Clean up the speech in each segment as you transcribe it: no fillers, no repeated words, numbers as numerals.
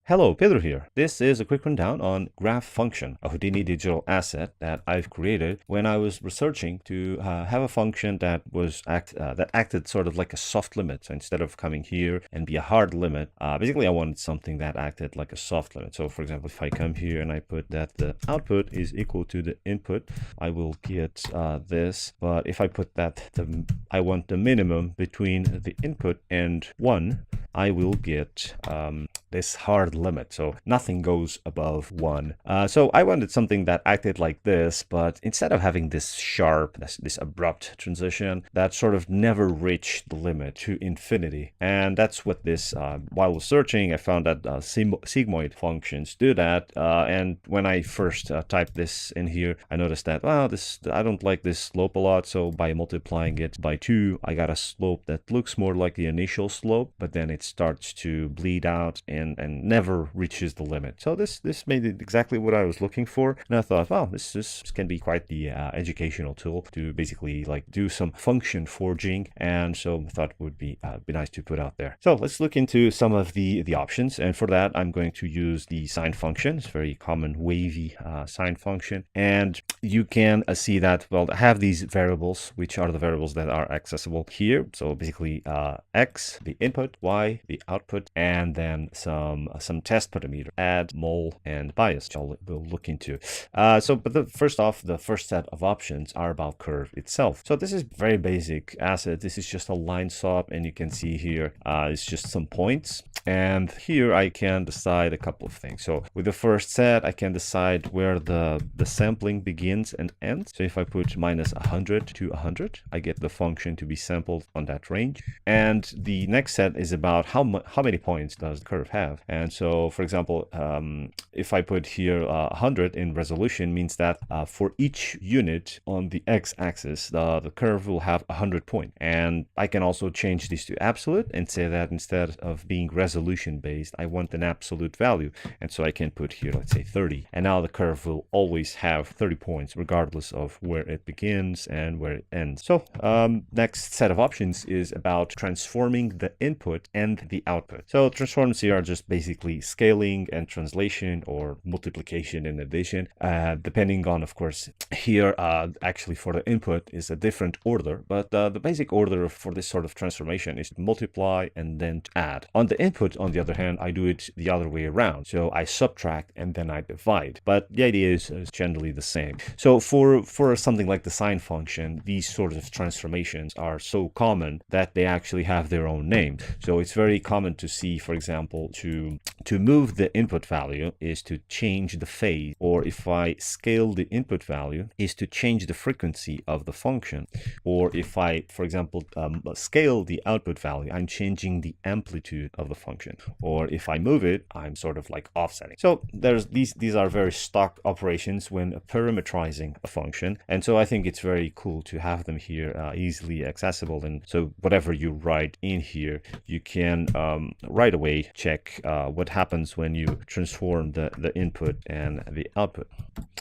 Hello, Pedro here. This is a quick rundown on graph function, a Houdini digital asset that I've created when I was researching to have a function that that acted sort of like a soft limit. So instead of coming here and be a hard limit, basically I wanted something that acted like a soft limit. So for example, if I come here and I put that the output is equal to the input, I will get this. But if I put that I want the minimum between the input and 1, I will get this hard limit, so nothing goes above 1. So I wanted something that acted like this, but instead of having this sharp, this abrupt transition that sort of never reached the limit to infinity. And that's what this, while searching, I found that sigmoid functions do that. And when I first typed this in here, I noticed that, well, I don't like this slope a lot. So by multiplying it by 2, I got a slope that looks more like the initial slope, but then it starts to bleed out and never reaches the limit. So this made it exactly what I was looking for. And I thought, wow, this can be quite the educational tool to basically like do some function forging. And so I thought it would be nice to put out there. So let's look into some of the options. And for that, I'm going to use the sine function. It's a very common wavy sine function. And you can see that, well, I have these variables, which are the variables that are accessible here. So basically x, the input, y, the output, and then some test parameter, add, mole, and bias, which we'll look into. But first off, the first set of options are about curve itself. So this is very basic asset. This is just a line swap, and you can see here it's just some points. And here I can decide a couple of things. So with the first set, I can decide where the sampling begins and ends. So if I put minus 100 to 100, I get the function to be sampled on that range. And the next set is about how many points does the curve have. And so, for example, if I put here 100 in resolution, means that for each unit on the x-axis, the curve will have 100 points. And I can also change this to absolute and say that instead of being resolution based, I want an absolute value. And so I can put here, let's say 30. And now the curve will always have 30 points, regardless of where it begins and where it ends. So next set of options is about transforming the input and the output. So transforms here are just basically scaling and translation or multiplication and addition, depending on, of course, here actually for the input is a different order, but the basic order for this sort of transformation is to multiply and then to add. On the input, on the other hand, I do it the other way around. So I subtract and then I divide, but the idea is generally the same. So for something like the sine function, these sorts of transformations are so common that they actually have their own name. So it's very common to see, for example, to move the input value is to change the phase, or if I scale the input value is to change the frequency of the function, or if I, for example, scale the output value, I'm changing the amplitude of the function, or if I move it, I'm sort of like offsetting. So there's these are very stock operations when parameterizing a function, and so I think it's very cool to have them here easily accessible. And so whatever you write in here, you can right away check what happens when you transform the input and the output.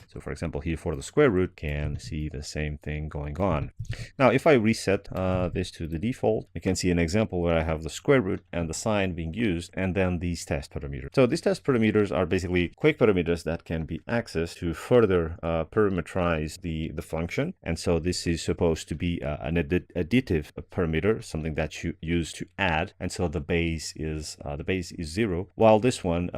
So for example, here for the square root, can see the same thing going on. Now, if I reset this to the default, you can see an example where I have the square root and the sine being used, and then these test parameters. So these test parameters are basically quick parameters that can be accessed to further parameterize the function. And so this is supposed to be an additive parameter, something that you use to add. And so the base is 0, while this one,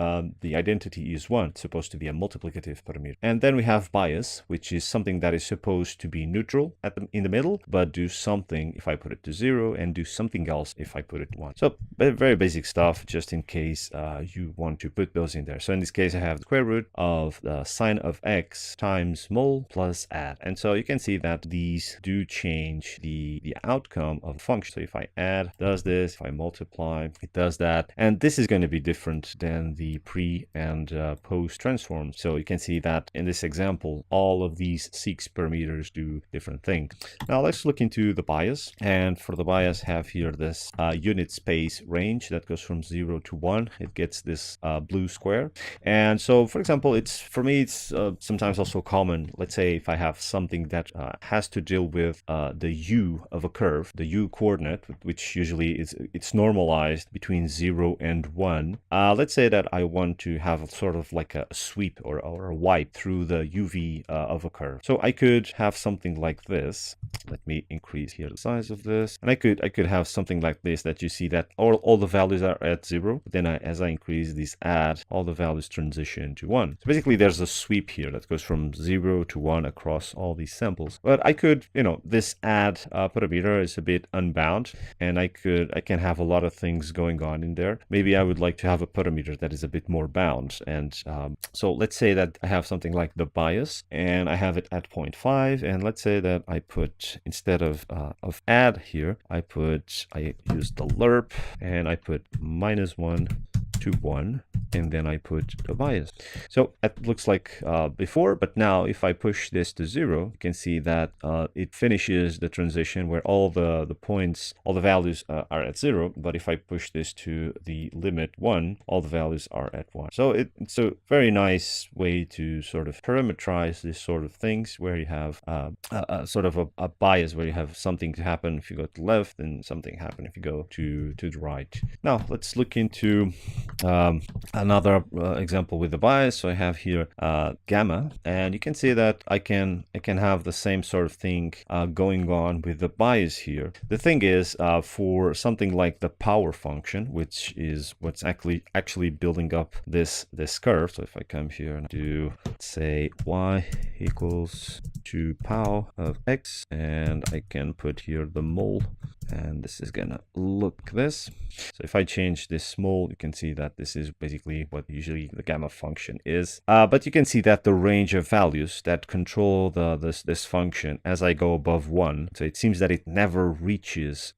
the identity is 1. It's supposed to be a multiplicative parameter. And then we have bias, which is something that is supposed to be neutral in the middle, but do something if I put it to 0 and do something else if I put it 1. So very basic stuff, just in case you want to put those in there. So in this case, I have the square root of the sine of x times mole plus add. And so you can see that these do change the outcome of the function. So if I add, it does this. If I multiply, it does that. And this is going to be different than the pre and post transforms. So you can see that in this example, all of these 6 parameters do different things. Now let's look into the bias. And for the bias, have here this unit space range that goes from from 0 to 1, it gets this blue square. And so, for example, for me, it's sometimes also common. Let's say if I have something that has to deal with the u of a curve, the u coordinate, which usually it's normalized between 0 and 1. Let's say that I want to have sort of like a sweep or a wipe through the uv of a curve. So I could have something like this. Let me increase here the size of this, and I could have something like this, that you see that all the values are at 0. But then as I increase this add, all the values transition to 1. So basically there's a sweep here that goes from 0 to 1 across all these samples. But I could, this add parameter is a bit unbound, and I can have a lot of things going on in there. Maybe I would like to have a parameter that is a bit more bound. And so let's say that I have something like the bias, and I have it at 0.5, and let's say that I put, instead of add here, I use the lerp, and I put -1 to 1, and then I put the bias. So it looks like before, but now if I push this to 0, you can see that it finishes the transition where all the points, all the values are at 0. But if I push this to the limit 1, all the values are at 1. So it's a very nice way to sort of parameterize this sort of things, where you have sort of a bias, where you have something to happen if you go to the left and something happen if you go to the right. Now let's look into another example with the bias. So I have here gamma, and you can see that I can have the same sort of thing going on with the bias here. The thing is, for something like the power function, which is what's actually building up this curve. So if I come here and do, let's say, y equals 2 power of x, and I can put here the mole, and this is gonna look this. So if I change this mole, you can see that this is basically what usually the gamma function is. But you can see that the range of values that control this function as I go above 1. So it seems that it never reaches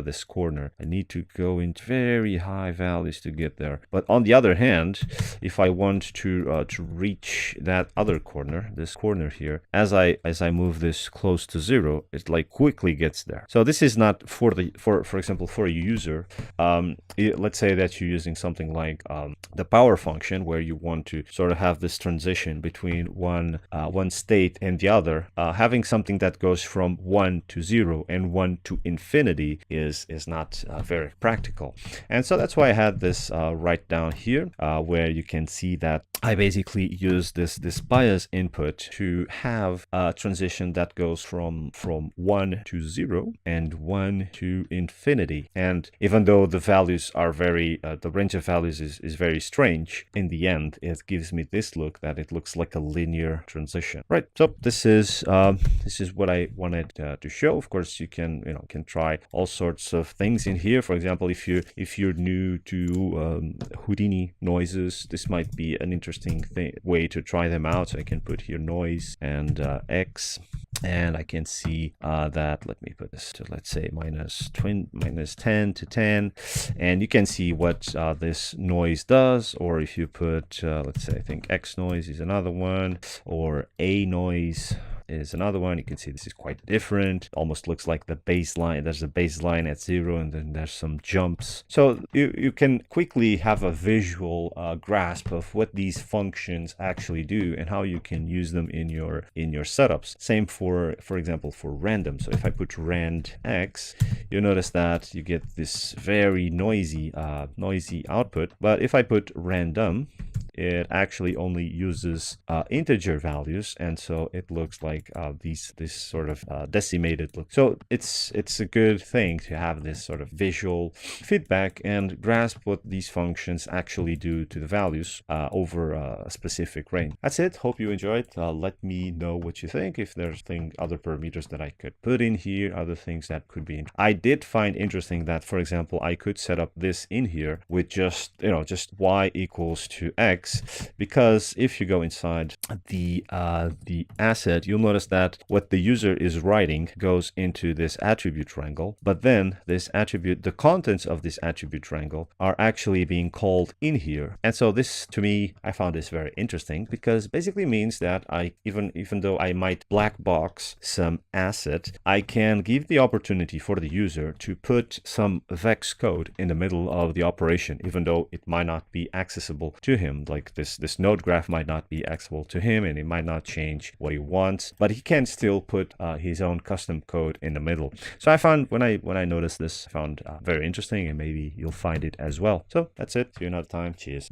this corner. I need to go into very high values to get there. But on the other hand, if I want to reach that other corner, this corner here, as I move this close to 0, it like quickly gets there. So this is not for example, for a user. Let's say that you're using something like the power function, where you want to sort of have this transition between one state and the other. Having something that goes from 1 to 0 and 1 to infinity is not very practical. And so that's why I had this right down here, where you can see that I basically use this bias input to have a transition that goes from 1 to 0 and 1 to infinity. And even though the values are the range of values is very strange, in the end it gives me this look that it looks like a linear transition. Right. So this is what I wanted to show. Of course, you can try all sorts of things in here. For example, if you're new to Houdini noises, this might be an interesting way to try them out. So I can put here noise and x, and I can see that, let me put this to, let's say, -10 to 10, and you can see what this noise does. Or if you put, let's say, I think X noise is another one, or A noise is another one. You can see this is quite different. Almost looks like the baseline. There's a baseline at 0, and then there's some jumps. So you can quickly have a visual grasp of what these functions actually do and how you can use them in your setups. Same for example, for random. So if I put rand x, you notice that you get this very noisy output. But if I put random, it actually only uses integer values, and so it looks like this sort of decimated look. So it's a good thing to have this sort of visual feedback and grasp what these functions actually do to the values over a specific range. That's it. Hope you enjoyed. Let me know what you think. If there's other parameters that I could put in here, other things that could be. I did find interesting that, for example, I could set up this in here with just y equals to x. vex, because if you go inside the asset, you'll notice that what the user is writing goes into this attribute triangle, but then this attribute, the contents of this attribute triangle are actually being called in here. And so this, to me, I found this very interesting, because basically means that I, even though I might black box some asset, I can give the opportunity for the user to put some vex code in the middle of the operation, even though it might not be accessible to him. Like this node graph might not be accessible to him, and it might not change what he wants, but he can still put his own custom code in the middle. So I found, when I noticed this, I found very interesting, and maybe you'll find it as well. So that's it. See you another time. Cheers.